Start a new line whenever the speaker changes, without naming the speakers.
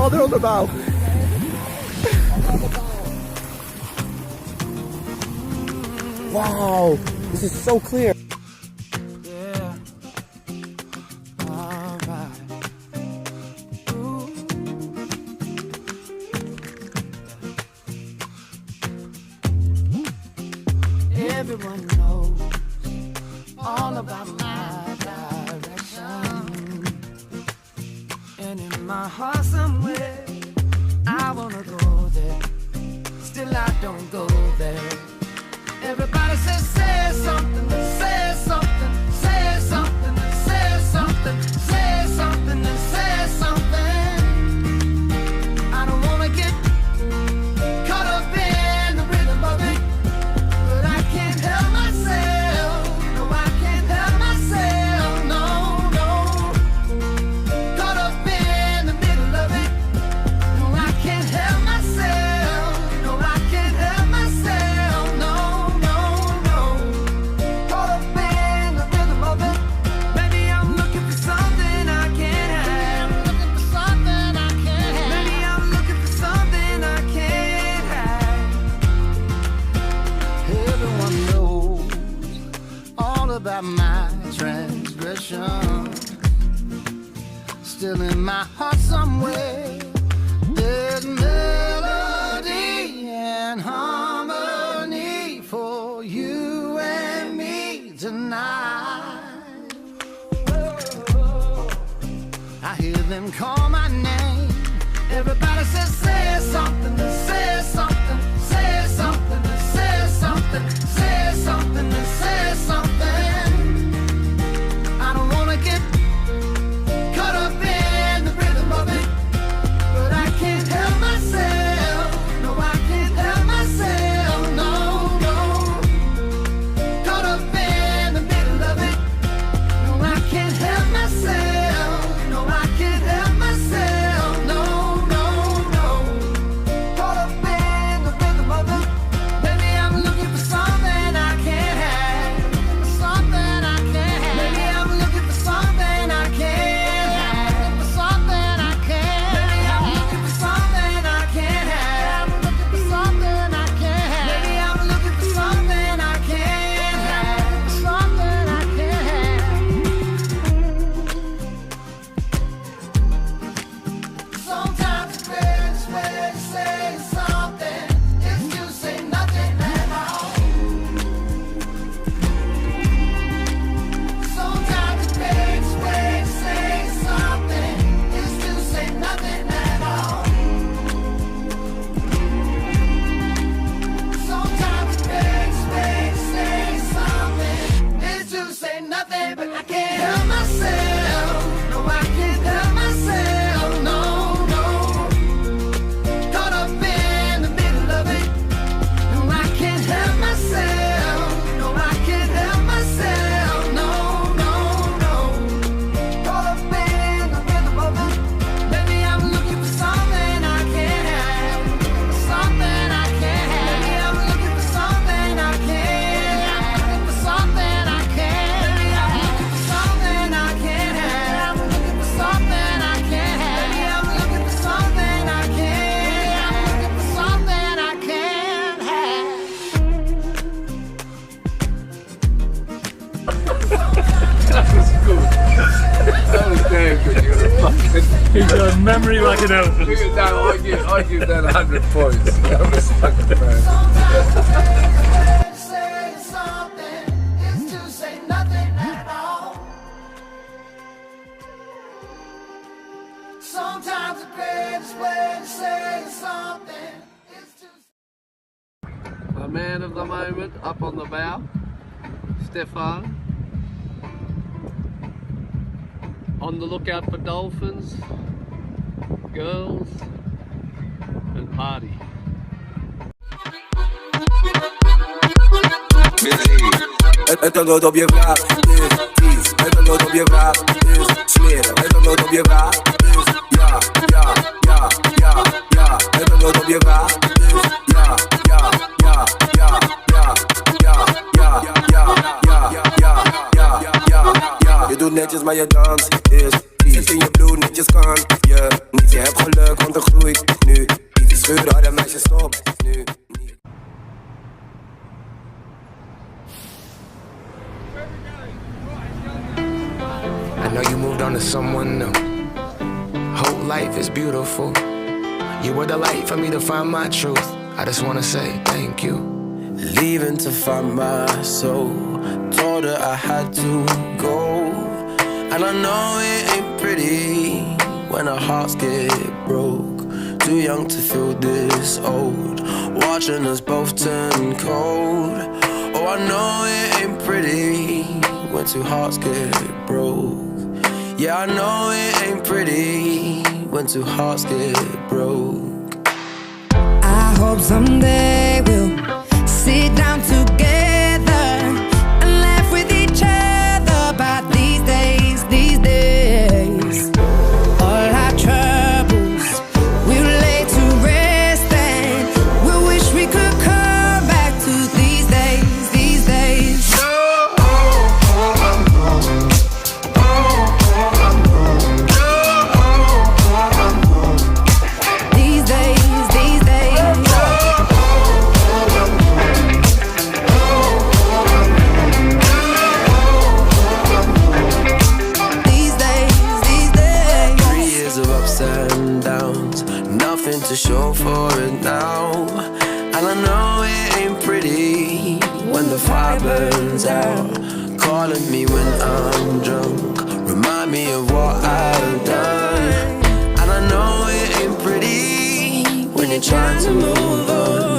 Oh, they're on the bow. Wow, this is so clear.
Yeah. Alright. Ooh. Everyone knows all about my direction. And in my heart somewhere, I wanna go there. Still I don't go there. Everybody says, say something, say something, say something, say something, say something, and say something. I don't wanna get caught up in the rhythm of it, but I can't help myself. No, I can't help myself. No, no. Caught up in the middle of it. No, I can't help myself. No, I can't help myself. No. About my transgression, still in my heart somewhere, there's melody and harmony for you and me tonight. I hear them call my name. Everybody says, say something, say something, say something, say something, say something, say something.
He's got a memory like an elephant.
I give that 100 points. That was fucking bad.
Sometimes the greatest way to say something is to...
The man of the moment up on the bow, Stefan. On the lookout for dolphins, girls, and party.
Это добie wrap, is это добie wrap, is śmiech, это dobie wrap, is ja, это dobie wrap, is ja. Je doet netjes maar je dans is vies. zit in je bloed, netjes kan je niet. Je hebt geluk, want er groeit nu iets. Scheur harde meisjes, stop nu niet.
I know you moved on to someone new. Whole life is beautiful. You were the light for me to find my truth. I just wanna say thank you.
Leaving to find my soul. Told her I had to go. And I know it ain't pretty when our hearts get broke. Too young to feel this old. Watching us both turn cold. Oh, I know it ain't pretty when two hearts get broke. Yeah, I know it ain't pretty when two hearts get broke.
I hope someday we'll sit down together and laugh with each other about these days, these days. All our troubles we'll lay to rest and we'll wish we could come back to these days, these days. These days, these days. These days, these days.
3 years of ups and downs, nothing to show for it now. And I know it ain't pretty when the fire burns out. Calling me when I'm drunk, remind me of what I've done. And I know it ain't pretty when you're trying to move on.